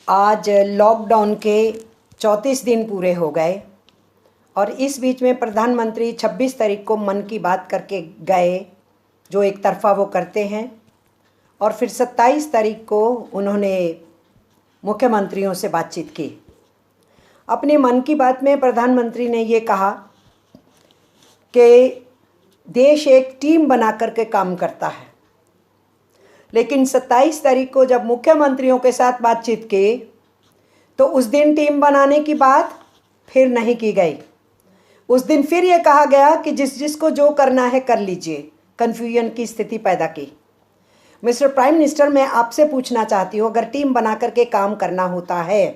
आज लॉकडाउन के 34 दिन पूरे हो गए और इस बीच में प्रधानमंत्री 26 तारीख को मन की बात करके गए, जो एक तरफा वो करते हैं, और फिर 27 तारीख को उन्होंने मुख्यमंत्रियों से बातचीत की। अपने मन की बात में प्रधानमंत्री ने ये कहा कि देश एक टीम बना करके काम करता है, लेकिन 27 तारीख को जब मुख्यमंत्रियों के साथ बातचीत की तो उस दिन टीम बनाने की बात फिर नहीं की गई। उस दिन फिर ये कहा गया कि जिसको जो करना है कर लीजिए। कन्फ्यूजन की स्थिति पैदा की। मिस्टर प्राइम मिनिस्टर, मैं आपसे पूछना चाहती हूँ, अगर टीम बना करके काम करना होता है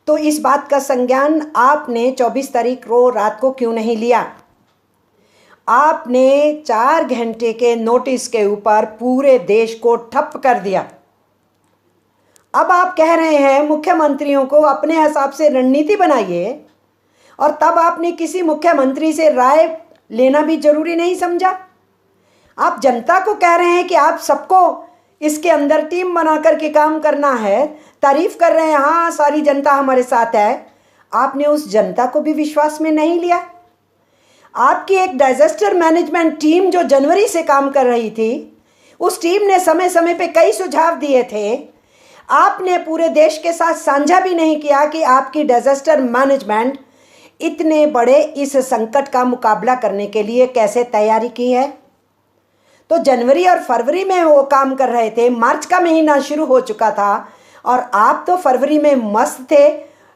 तो इस बात का संज्ञान आपने 24 तारीख को रात को क्यों नहीं लिया? आपने 4 घंटे के नोटिस के ऊपर पूरे देश को ठप कर दिया। अब आप कह रहे हैं मुख्यमंत्रियों को अपने हिसाब से रणनीति बनाइए, और तब आपने किसी मुख्यमंत्री से राय लेना भी जरूरी नहीं समझा। आप जनता को कह रहे हैं कि आप सबको इसके अंदर टीम बना करके काम करना है, तारीफ कर रहे हैं, हाँ सारी जनता हमारे साथ है। आपने उस जनता को भी विश्वास में नहीं लिया। आपकी एक डिजास्टर मैनेजमेंट टीम जो जनवरी से काम कर रही थी, उस टीम ने समय समय पे कई सुझाव दिए थे। आपने पूरे देश के साथ साझा भी नहीं किया कि आपकी डिजास्टर मैनेजमेंट इतने बड़े इस संकट का मुकाबला करने के लिए कैसे तैयारी की है। तो जनवरी और फरवरी में वो काम कर रहे थे, मार्च का महीना शुरू हो चुका था और आप तो फरवरी में मस्त थे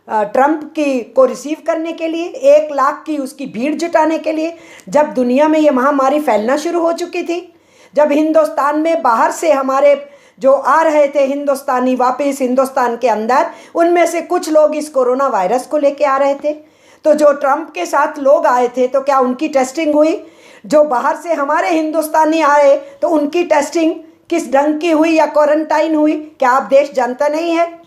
ट्रंप को रिसीव करने के लिए, 1 लाख की उसकी भीड़ जुटाने के लिए, जब दुनिया में ये महामारी फैलना शुरू हो चुकी थी, जब हिंदुस्तान में बाहर से हमारे जो आ रहे थे हिंदुस्तानी वापस हिंदुस्तान के अंदर, उनमें से कुछ लोग इस कोरोना वायरस को लेके आ रहे थे। तो जो ट्रंप के साथ लोग आए थे तो क्या उनकी टेस्टिंग हुई? जो बाहर से हमारे हिंदुस्तानी आए तो उनकी टेस्टिंग किस ढंग की हुई या क्वारंटाइन हुई? क्या आप देश जानता नहीं है?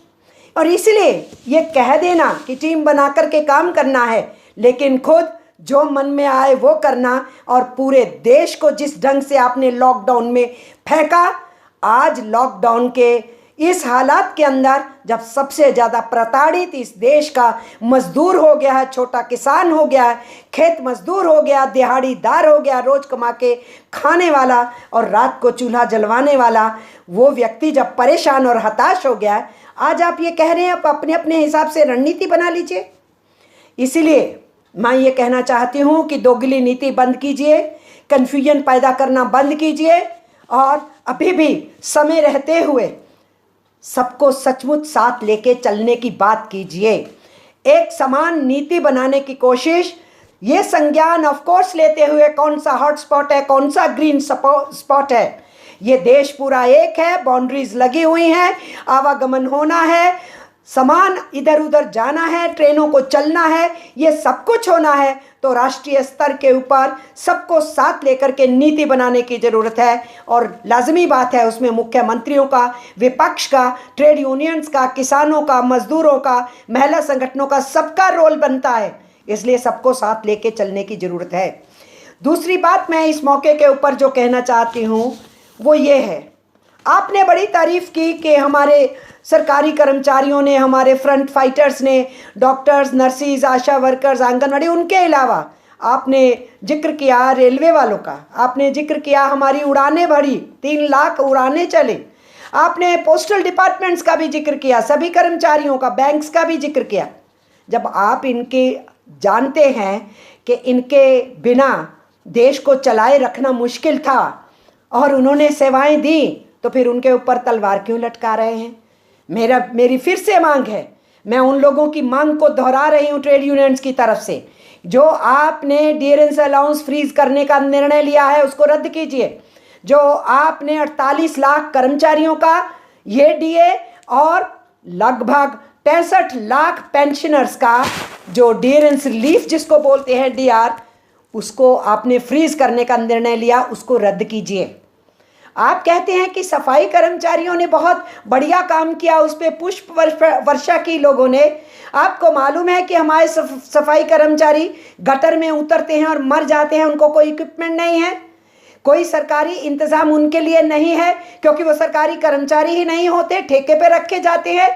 और इसलिए ये कह देना कि टीम बना करके काम करना है, लेकिन खुद जो मन में आए वो करना, और पूरे देश को जिस ढंग से आपने लॉकडाउन में फेंका, आज लॉकडाउन के इस हालात के अंदर जब सबसे ज़्यादा प्रताड़ित इस देश का मजदूर हो गया है, छोटा किसान हो गया है, खेत मजदूर हो गया, दिहाड़ीदार हो गया, रोज कमा के खाने वाला और रात को चूल्हा जलवाने वाला वो व्यक्ति जब परेशान और हताश हो गया है, आज आप ये कह रहे हैं आप अपने अपने हिसाब से रणनीति बना लीजिए। इसीलिए मैं ये कहना चाहती हूँ कि दोगली नीति बंद कीजिए, कन्फ्यूजन पैदा करना बंद कीजिए, और अभी भी समय रहते हुए सबको सचमुच साथ लेके चलने की बात कीजिए। एक समान नीति बनाने की कोशिश, ये संज्ञान ऑफ कोर्स लेते हुए कौन सा हॉटस्पॉट है, कौन सा ग्रीन स्पॉट है, ये देश पूरा एक है, बाउंड्रीज लगी हुई हैं, आवागमन होना है, समान इधर उधर जाना है, ट्रेनों को चलना है, ये सब कुछ होना है। तो राष्ट्रीय स्तर के ऊपर सबको साथ लेकर के नीति बनाने की ज़रूरत है, और लाजमी बात है उसमें मुख्यमंत्रियों का, विपक्ष का, ट्रेड यूनियंस का, किसानों का, मजदूरों का, महिला संगठनों का, सबका रोल बनता है। इसलिए सबको साथ लेके चलने की ज़रूरत है। दूसरी बात मैं इस मौके के ऊपर जो कहना चाहती हूँ वो ये है, आपने बड़ी तारीफ की कि हमारे सरकारी कर्मचारियों ने, हमारे फ्रंट फाइटर्स ने, डॉक्टर्स, नर्सिस, आशा वर्कर्स, आंगनवाड़ी, उनके अलावा आपने जिक्र किया रेलवे वालों का, आपने जिक्र किया हमारी उड़ानें बढ़ी, 3 लाख उड़ानें चले, आपने पोस्टल डिपार्टमेंट्स का भी जिक्र किया, सभी कर्मचारियों का, बैंक्स का भी जिक्र किया। जब आप इनके जानते हैं कि इनके बिना देश को चलाए रखना मुश्किल था और उन्होंने सेवाएं दी, तो फिर उनके ऊपर तलवार क्यों लटका रहे हैं? मेरी फिर से मांग है, मैं उन लोगों की मांग को दोहरा रही हूँ ट्रेड यूनियंस की तरफ से, जो आपने डियरेंस अलाउंस फ्रीज करने का निर्णय लिया है उसको रद्द कीजिए। जो आपने 48 लाख कर्मचारियों का ये डीए और लगभग 63 लाख पेंशनर्स का जो डियरेंस रिलीफ जिसको बोलते हैं डीआर, उसको आपने फ्रीज करने का निर्णय लिया, उसको रद्द कीजिए। आप कहते हैं कि सफाई कर्मचारियों ने बहुत बढ़िया काम किया, उस पर पुष्प वर्षा की लोगों ने। आपको मालूम है कि हमारे सफाई कर्मचारी गटर में उतरते हैं और मर जाते हैं, उनको कोई इक्विपमेंट नहीं है, कोई सरकारी इंतजाम उनके लिए नहीं है, क्योंकि वो सरकारी कर्मचारी ही नहीं होते, ठेके पे रखे जाते हैं।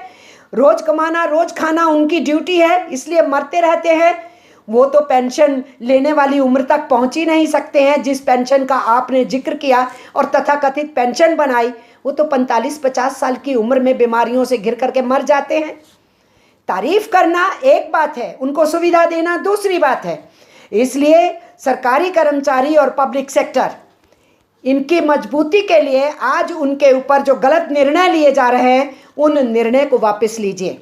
रोज कमाना रोज खाना उनकी ड्यूटी है, इसलिए मरते रहते हैं। वो तो पेंशन लेने वाली उम्र तक पहुंच ही नहीं सकते हैं जिस पेंशन का आपने जिक्र किया और तथाकथित पेंशन बनाई। वो तो 45-50 साल की उम्र में बीमारियों से घिर करके मर जाते हैं। तारीफ करना एक बात है, उनको सुविधा देना दूसरी बात है। इसलिए सरकारी कर्मचारी और पब्लिक सेक्टर, इनकी मजबूती के लिए आज उनके ऊपर जो गलत निर्णय लिए जा रहे हैं उन निर्णय को वापस लीजिए।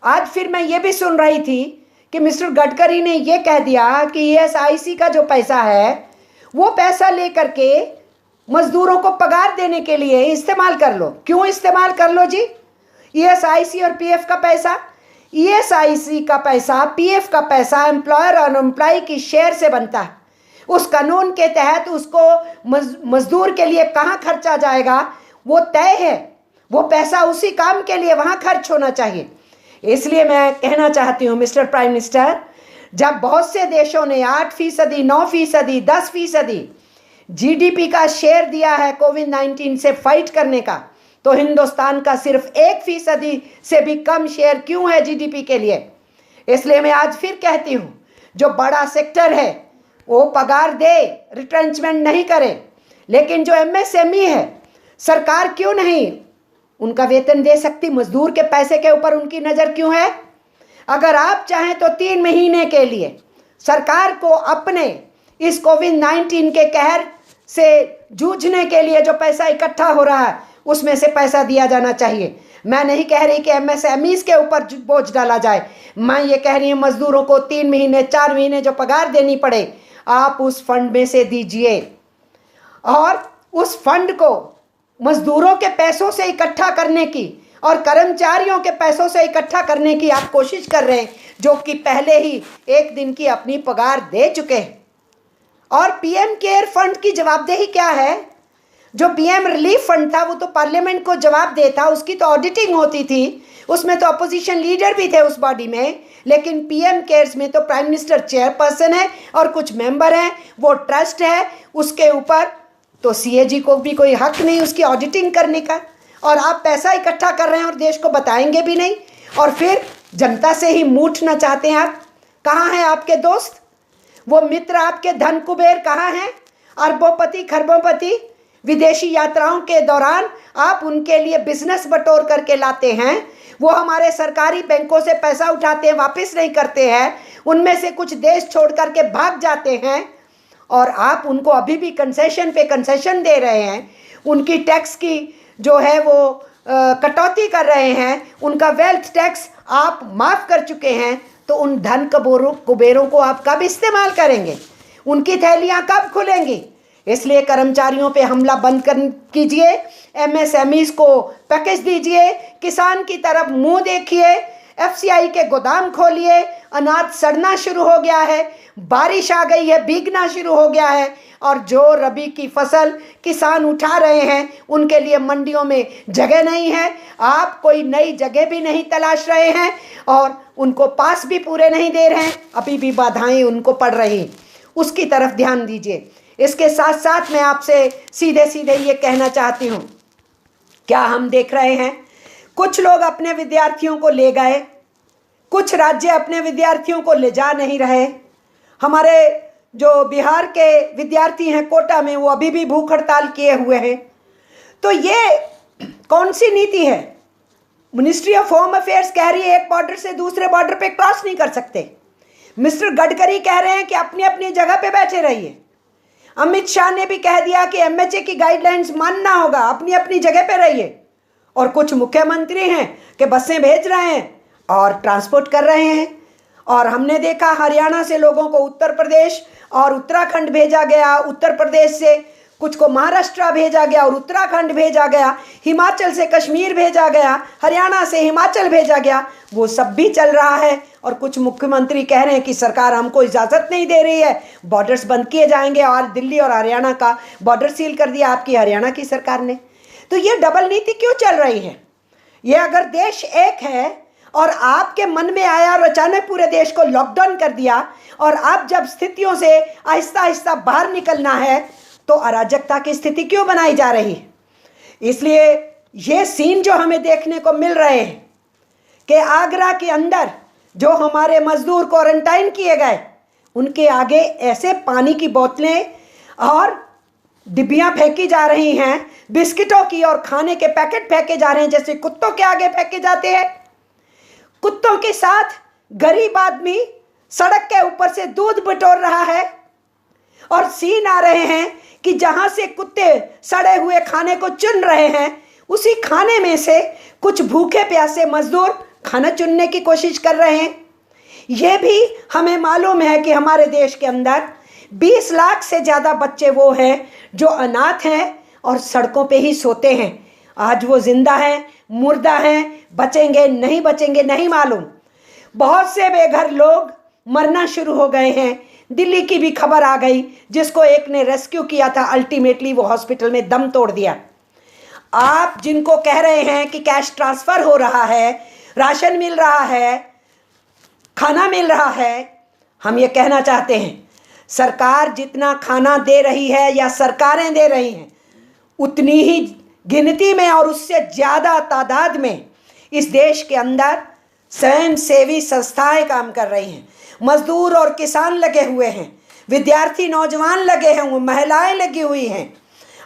आज फिर मैं ये भी सुन रही थी कि मिस्टर गडकरी ने ये कह दिया कि ESIC का जो पैसा है वो पैसा लेकर के मजदूरों को पगार देने के लिए इस्तेमाल कर लो। क्यों इस्तेमाल कर लो जी? ESIC और PF का पैसा, ESIC का पैसा, PF का पैसा एम्प्लॉयर और एम्प्लॉय की शेयर से बनता है। उस कानून के तहत उसको मजदूर के लिए कहाँ खर्चा जाएगा वो तय है। वो पैसा उसी काम के लिए वहाँ खर्च होना चाहिए। इसलिए मैं कहना चाहती हूँ मिस्टर प्राइम मिनिस्टर, जब बहुत से देशों ने 8%, 9%, 10% GDP का शेयर दिया है कोविड-19 से फाइट करने का, तो हिंदुस्तान का सिर्फ 1% से भी कम शेयर क्यों है GDP के लिए? इसलिए मैं आज फिर कहती हूँ, जो बड़ा सेक्टर है वो पगार दे, रिट्रेंचमेंट नहीं करे, लेकिन जो MSME है सरकार क्यों नहीं उनका वेतन दे सकती? मजदूर के पैसे के ऊपर उनकी नज़र क्यों है? अगर आप चाहें तो 3 महीने के लिए सरकार को अपने इस कोविड-19 के कहर से जूझने के लिए जो पैसा इकट्ठा हो रहा है उसमें से पैसा दिया जाना चाहिए। मैं नहीं कह रही कि MSMEs के ऊपर बोझ डाला जाए, मैं ये कह रही हूँ मजदूरों को 3 महीने 4 महीने जो पगार देनी पड़े आप उस फंड में से दीजिए, और उस फंड को मजदूरों के पैसों से इकट्ठा करने की और कर्मचारियों के पैसों से इकट्ठा करने की आप कोशिश कर रहे हैं, जो कि पहले ही 1 दिन की अपनी पगार दे चुके हैं। और PM केयर फंड की जवाबदेही क्या है? जो PM रिलीफ फंड था वो तो पार्लियामेंट को जवाब देता, उसकी तो ऑडिटिंग होती थी, उसमें तो अपोजिशन लीडर भी थे उस बॉडी में, लेकिन PM केयर्स में तो प्राइम मिनिस्टर चेयरपर्सन है और कुछ मेंबर हैं, वो ट्रस्ट है, उसके ऊपर तो CAG को भी कोई हक नहीं उसकी ऑडिटिंग करने का। और आप पैसा इकट्ठा कर रहे हैं और देश को बताएंगे भी नहीं, और फिर जनता से ही मूठना चाहते हैं आप। कहाँ हैं आपके दोस्त? वो मित्र आपके धन कुबेर कहाँ हैं? अरबोंपति खरबोंपति विदेशी यात्राओं के दौरान आप उनके लिए बिजनेस बटोर करके लाते हैं, वो हमारे सरकारी बैंकों से पैसा उठाते हैं, वापस नहीं करते हैं, उनमें से कुछ देश छोड़ करके भाग जाते हैं, और आप उनको अभी भी कंसेशन पे कंसेशन दे रहे हैं, उनकी टैक्स की जो है वो कटौती कर रहे हैं, उनका वेल्थ टैक्स आप माफ़ कर चुके हैं। तो उन धन कुबेरों को आप कब इस्तेमाल करेंगे? उनकी थैलियां कब खुलेंगी? इसलिए कर्मचारियों पे हमला बंद कीजिए, MSMEs को पैकेज दीजिए, किसान की तरफ मुंह देखिए, FCI के गोदाम खोलिए। अनाज सड़ना शुरू हो गया है, बारिश आ गई है, भीगना शुरू हो गया है, और जो रबी की फसल किसान उठा रहे हैं उनके लिए मंडियों में जगह नहीं है। आप कोई नई जगह भी नहीं तलाश रहे हैं और उनको पास भी पूरे नहीं दे रहे हैं, अभी भी बाधाएं उनको पड़ रही, उसकी तरफ ध्यान दीजिए। इसके साथ साथ मैं आपसे सीधे सीधे ये कहना चाहती हूँ, क्या हम देख रहे हैं कुछ लोग अपने विद्यार्थियों को ले गए, कुछ राज्य अपने विद्यार्थियों को ले जा नहीं रहे। हमारे जो बिहार के विद्यार्थी हैं कोटा में, वो अभी भी भूख हड़ताल किए हुए हैं। तो ये कौन सी नीति है? मिनिस्ट्री ऑफ होम अफेयर्स कह रही है एक बॉर्डर से दूसरे बॉर्डर पे क्रॉस नहीं कर सकते। मिस्टर गडकरी कह रहे हैं कि अपनी अपनी जगह पे बैठे रहिए। अमित शाह ने भी कह दिया कि MHA की गाइडलाइंस मानना होगा, अपनी अपनी जगह पे रहिए। और कुछ मुख्यमंत्री हैं कि बसें भेज रहे हैं और ट्रांसपोर्ट कर रहे हैं। और हमने देखा हरियाणा से लोगों को उत्तर प्रदेश और उत्तराखंड भेजा गया, उत्तर प्रदेश से कुछ को महाराष्ट्र भेजा गया और उत्तराखंड भेजा गया, हिमाचल से कश्मीर भेजा गया, हरियाणा से हिमाचल भेजा गया, वो सब भी चल रहा है। और कुछ मुख्यमंत्री कह रहे हैं कि सरकार हमको इजाज़त नहीं दे रही है, बॉर्डर्स बंद किए जाएंगे, और दिल्ली और हरियाणा का बॉर्डर सील कर दिया आपकी हरियाणा की सरकार ने। तो ये डबल नीति क्यों चल रही है? ये अगर देश एक है और आपके मन में आया और अचानक पूरे देश को लॉकडाउन कर दिया, और अब जब स्थितियों से आहिस्ता आहिस्ता बाहर निकलना है तो अराजकता की स्थिति क्यों बनाई जा रही है? इसलिए ये सीन जो हमें देखने को मिल रहे हैं कि आगरा के अंदर जो हमारे मजदूर क्वारंटाइन किए गए, उनके आगे ऐसे पानी की बोतलें और डिब्बियां फेंकी जा रही हैं, बिस्किटों की और खाने के पैकेट फेंके जा रहे हैं जैसे कुत्तों के आगे फेंके जाते हैं। कुत्तों के साथ गरीब आदमी सड़क के ऊपर से दूध बटोर रहा है और सीन आ रहे हैं कि जहां से कुत्ते सड़े हुए खाने को चुन रहे हैं, उसी खाने में से कुछ भूखे प्यासे मजदूर खाना चुनने की कोशिश कर रहे हैं। यह भी हमें मालूम है कि हमारे देश के अंदर 20 लाख से ज़्यादा बच्चे वो हैं जो अनाथ हैं और सड़कों पे ही सोते हैं। आज वो जिंदा हैं, मुर्दा हैं, बचेंगे नहीं बचेंगे नहीं मालूम। बहुत से बेघर लोग मरना शुरू हो गए हैं। दिल्ली की भी खबर आ गई, जिसको एक ने रेस्क्यू किया था, अल्टीमेटली वो हॉस्पिटल में दम तोड़ दिया। आप जिनको कह रहे हैं कि कैश ट्रांसफ़र हो रहा है, राशन मिल रहा है, खाना मिल रहा है, हम ये कहना चाहते हैं सरकार जितना खाना दे रही है या सरकारें दे रही हैं, उतनी ही गिनती में और उससे ज़्यादा तादाद में इस देश के अंदर स्वयंसेवी संस्थाएं काम कर रही हैं। मजदूर और किसान लगे हुए हैं, विद्यार्थी नौजवान लगे हैं, महिलाएं लगी हुई हैं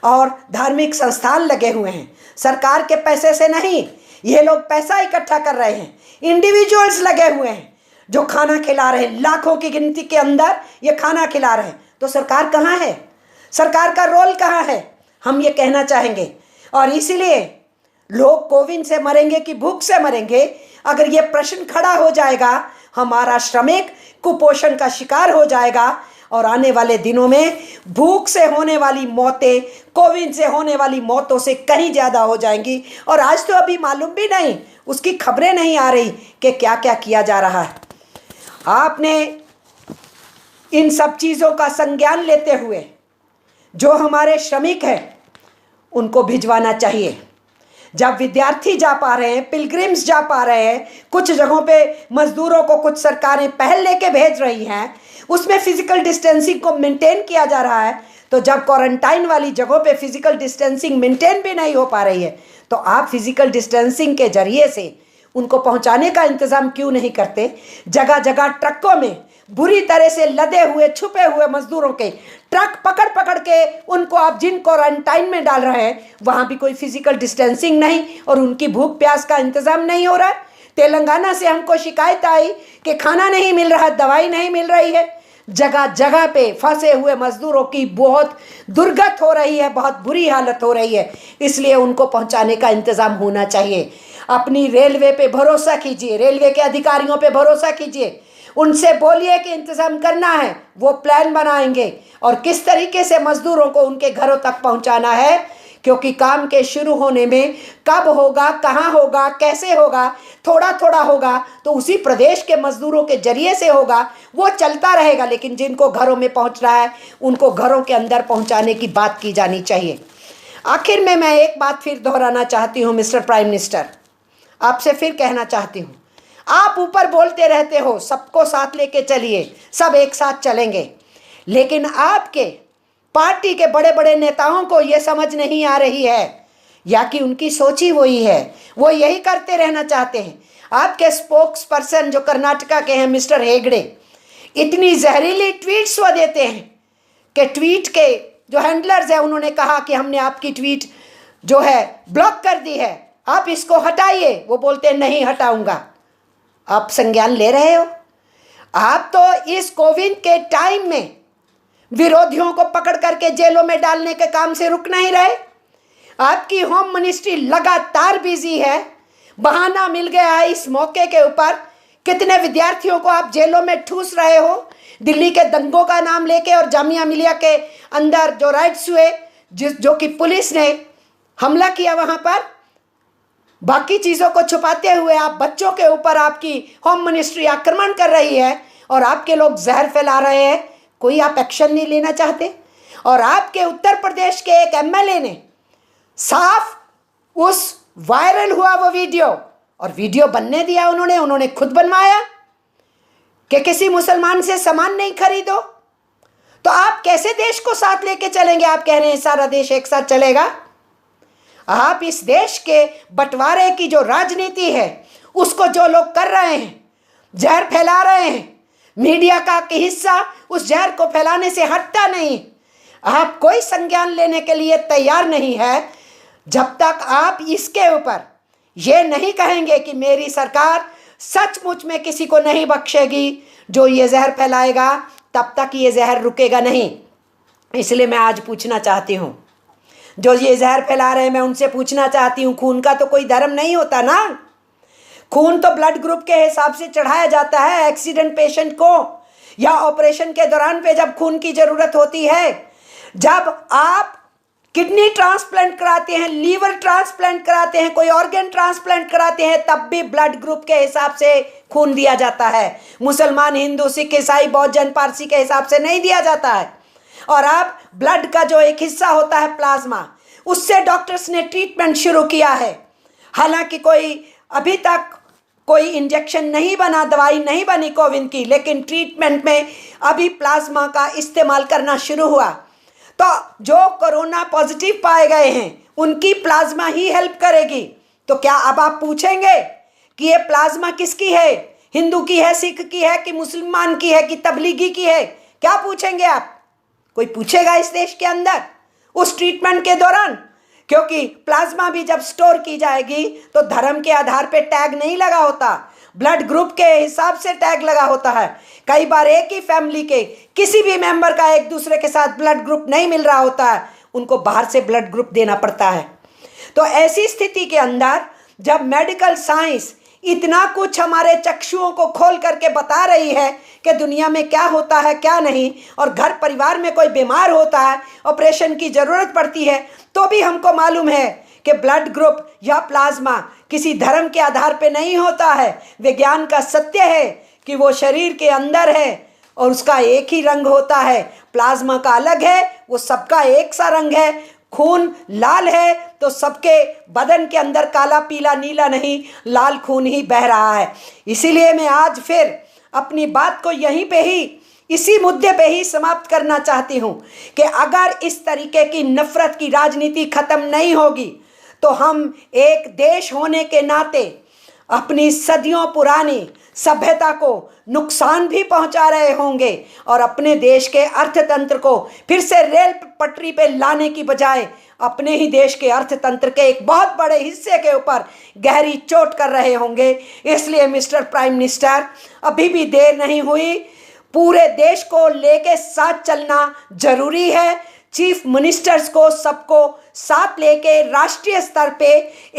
और धार्मिक संस्थान लगे हुए हैं। सरकार के पैसे से नहीं, ये लोग पैसा इकट्ठा कर रहे हैं। इंडिविजुअल्स लगे हुए हैं जो खाना खिला रहे हैं, लाखों की गिनती के अंदर ये खाना खिला रहे हैं। तो सरकार कहाँ है? सरकार का रोल कहाँ है? हम ये कहना चाहेंगे। और इसीलिए लोग कोविड से मरेंगे कि भूख से मरेंगे, अगर ये प्रश्न खड़ा हो जाएगा, हमारा श्रमिक कुपोषण का शिकार हो जाएगा और आने वाले दिनों में भूख से होने वाली मौतें कोविड से होने वाली मौतों से कहीं ज़्यादा हो जाएंगी। और आज तो अभी मालूम भी नहीं, उसकी खबरें नहीं आ रही कि क्या क्या किया जा रहा है। आपने इन सब चीज़ों का संज्ञान लेते हुए जो हमारे श्रमिक हैं उनको भिजवाना चाहिए। जब विद्यार्थी जा पा रहे हैं, पिलग्रिम्स जा पा रहे हैं, कुछ जगहों पे मजदूरों को कुछ सरकारें पहल लेके भेज रही हैं, उसमें फिजिकल डिस्टेंसिंग को मेंटेन किया जा रहा है। तो जब क्वारंटाइन वाली जगहों पे फिजिकल डिस्टेंसिंग मेंटेन भी नहीं हो पा रही है, तो आप फिजिकल डिस्टेंसिंग के जरिए से उनको पहुंचाने का इंतज़ाम क्यों नहीं करते? जगह जगह ट्रकों में बुरी तरह से लदे हुए छुपे हुए मजदूरों के ट्रक पकड़ पकड़ के उनको आप जिन क्वारंटाइन में डाल रहे हैं, वहाँ भी कोई फिजिकल डिस्टेंसिंग नहीं और उनकी भूख प्यास का इंतज़ाम नहीं हो रहा है। तेलंगाना से हमको शिकायत आई कि खाना नहीं मिल रहा, दवाई नहीं मिल रही है। जगह जगह पे फंसे हुए मजदूरों की बहुत दुर्गत हो रही है, बहुत बुरी हालत हो रही है। इसलिए उनको पहुंचाने का इंतज़ाम होना चाहिए। अपनी रेलवे पे भरोसा कीजिए, रेलवे के अधिकारियों पे भरोसा कीजिए, उनसे बोलिए कि इंतज़ाम करना है, वो प्लान बनाएंगे और किस तरीके से मजदूरों को उनके घरों तक पहुंचाना है। क्योंकि काम के शुरू होने में कब होगा, कहाँ होगा, कैसे होगा, थोड़ा थोड़ा होगा तो उसी प्रदेश के मजदूरों के जरिए से होगा, वो चलता रहेगा। लेकिन जिनको घरों में पहुंच रहा है उनको घरों के अंदर पहुंचाने की बात की जानी चाहिए। आखिर में मैं एक बात फिर दोहराना चाहती हूँ मिस्टर प्राइम मिनिस्टर, आपसे फिर कहना चाहती हूँ, आप ऊपर बोलते रहते हो सबको साथ लेके चलिए, सब एक साथ चलेंगे, लेकिन आपके पार्टी के बड़े बड़े नेताओं को ये समझ नहीं आ रही है या कि उनकी सोच ही वही है, वो यही करते रहना चाहते हैं। आपके स्पोक्स पर्सन जो कर्नाटका के हैं मिस्टर हेगड़े, इतनी जहरीली ट्वीट्स वो देते हैं कि ट्वीट के जो हैंडलर्स हैं उन्होंने कहा कि हमने आपकी ट्वीट जो है ब्लॉक कर दी है, आप इसको हटाइए। वो बोलते हैं नहीं हटाऊंगा। आप संज्ञान ले रहे हो? आप तो इस कोविड के टाइम में विरोधियों को पकड़ करके जेलों में डालने के काम से रुक नहीं रहे। आपकी होम मिनिस्ट्री लगातार बिजी है, बहाना मिल गया है इस मौके के ऊपर। कितने विद्यार्थियों को आप जेलों में ठूस रहे हो, दिल्ली के दंगों का नाम लेके और जामिया मिलिया के अंदर जो राइट्स हुए, जो कि पुलिस ने हमला किया वहाँ पर, बाकी चीज़ों को छुपाते हुए आप बच्चों के ऊपर आपकी होम मिनिस्ट्री आक्रमण कर रही है और आपके लोग जहर फैला रहे हैं। कोई आप एक्शन नहीं लेना चाहते? और आपके उत्तर प्रदेश के एक एमएलए ने साफ उस वायरल हुआ वो वीडियो, और वीडियो बनने दिया उन्होंने खुद बनवाया कि किसी मुसलमान से सामान नहीं खरीदो। तो आप कैसे देश को साथ लेके चलेंगे? आप कह रहे हैं सारा देश एक साथ चलेगा। आप इस देश के बंटवारे की जो राजनीति है उसको जो लोग कर रहे हैं, जहर फैला रहे हैं, मीडिया का हिस्सा उस जहर को फैलाने से हटता नहीं। आप कोई संज्ञान लेने के लिए तैयार नहीं है जब तक आप इसके ऊपर ये नहीं कहेंगे कि मेरी सरकार सचमुच में किसी को नहीं बख्शेगी जो ये जहर फैलाएगा, तब तक ये जहर रुकेगा नहीं। इसलिए मैं आज पूछना चाहती हूँ, जो ये जहर फैला रहे हैं, मैं उनसे पूछना चाहती हूँ, खून का तो कोई धर्म नहीं होता ना। खून तो ब्लड ग्रुप के हिसाब से चढ़ाया जाता है एक्सीडेंट पेशेंट को, या ऑपरेशन के दौरान पे जब खून की जरूरत होती है। जब आप किडनी ट्रांसप्लांट कराते हैं, लीवर ट्रांसप्लांट कराते हैं, कोई ऑर्गन ट्रांसप्लांट कराते हैं, तब भी ब्लड ग्रुप के हिसाब से खून दिया जाता है। मुसलमान, हिंदू, सिख, ईसाई, बौद्ध, जैन, पारसी के हिसाब से नहीं दिया जाता है। और अब ब्लड का जो एक हिस्सा होता है प्लाज्मा, उससे डॉक्टर्स ने ट्रीटमेंट शुरू किया है। हालांकि कोई अभी तक कोई इंजेक्शन नहीं बना, दवाई नहीं बनी कोविड की, लेकिन ट्रीटमेंट में अभी प्लाज्मा का इस्तेमाल करना शुरू हुआ। तो जो कोरोना पॉजिटिव पाए गए हैं उनकी प्लाज्मा ही हेल्प करेगी। तो क्या अब आप पूछेंगे कि ये प्लाज्मा किसकी है? हिंदू की है, सिख की है, कि मुसलमान की है, कि तबलीगी की है? क्या पूछेंगे आप? कोई पूछेगा इस देश के अंदर उस ट्रीटमेंट के दौरान? क्योंकि प्लाज्मा भी जब स्टोर की जाएगी तो धर्म के आधार पे टैग नहीं लगा होता, ब्लड ग्रुप के हिसाब से टैग लगा होता है। कई बार एक ही फैमिली के किसी भी मेंबर का एक दूसरे के साथ ब्लड ग्रुप नहीं मिल रहा होता है, उनको बाहर से ब्लड ग्रुप देना पड़ता है। तो ऐसी स्थिति के अंदर जब मेडिकल साइंस इतना कुछ हमारे चक्षुओं को खोल करके बता रही है कि दुनिया में क्या होता है क्या नहीं, और घर परिवार में कोई बीमार होता है, ऑपरेशन की ज़रूरत पड़ती है, तो भी हमको मालूम है कि ब्लड ग्रुप या प्लाज्मा किसी धर्म के आधार पे नहीं होता है। विज्ञान का सत्य है कि वो शरीर के अंदर है और उसका एक ही रंग होता है। प्लाज्मा का अलग है, वो सबका एक सा रंग है। खून लाल है तो सबके बदन के अंदर काला, पीला, नीला नहीं, लाल खून ही बह रहा है। इसीलिए मैं आज फिर अपनी बात को यहीं पे ही, इसी मुद्दे पे ही समाप्त करना चाहती हूँ कि अगर इस तरीके की नफरत की राजनीति खत्म नहीं होगी तो हम एक देश होने के नाते अपनी सदियों पुरानी सभ्यता को नुकसान भी पहुंचा रहे होंगे, और अपने देश के अर्थतंत्र को फिर से रेल पटरी पे लाने की बजाय अपने ही देश के अर्थतंत्र के एक बहुत बड़े हिस्से के ऊपर गहरी चोट कर रहे होंगे। इसलिए मिस्टर प्राइम मिनिस्टर, अभी भी देर नहीं हुई, पूरे देश को लेके साथ चलना जरूरी है। चीफ मिनिस्टर्स को सबको साथ लेके राष्ट्रीय स्तर पे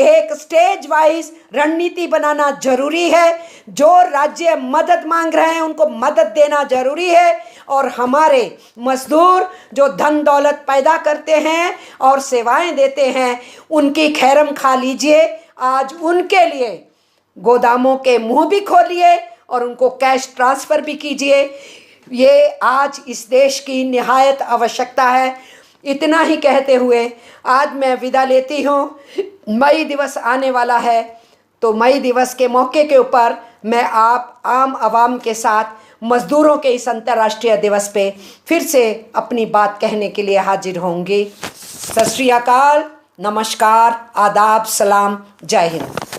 एक स्टेज वाइज रणनीति बनाना जरूरी है। जो राज्य मदद मांग रहे हैं उनको मदद देना जरूरी है, और हमारे मजदूर जो धन दौलत पैदा करते हैं और सेवाएं देते हैं उनकी खैरम खा लीजिए। आज उनके लिए गोदामों के मुंह भी खोलिए और उनको कैश ट्रांसफ़र भी कीजिए। ये आज इस देश की निहायत आवश्यकता है। इतना ही कहते हुए आज मैं विदा लेती हूँ। मई दिवस आने वाला है, तो मई दिवस के मौके के ऊपर मैं आप आम आवाम के साथ मज़दूरों के इस अंतर्राष्ट्रीय दिवस पे फिर से अपनी बात कहने के लिए हाजिर होंगी। सत श्री अकाल, नमस्कार, आदाब, सलाम, जय हिंद।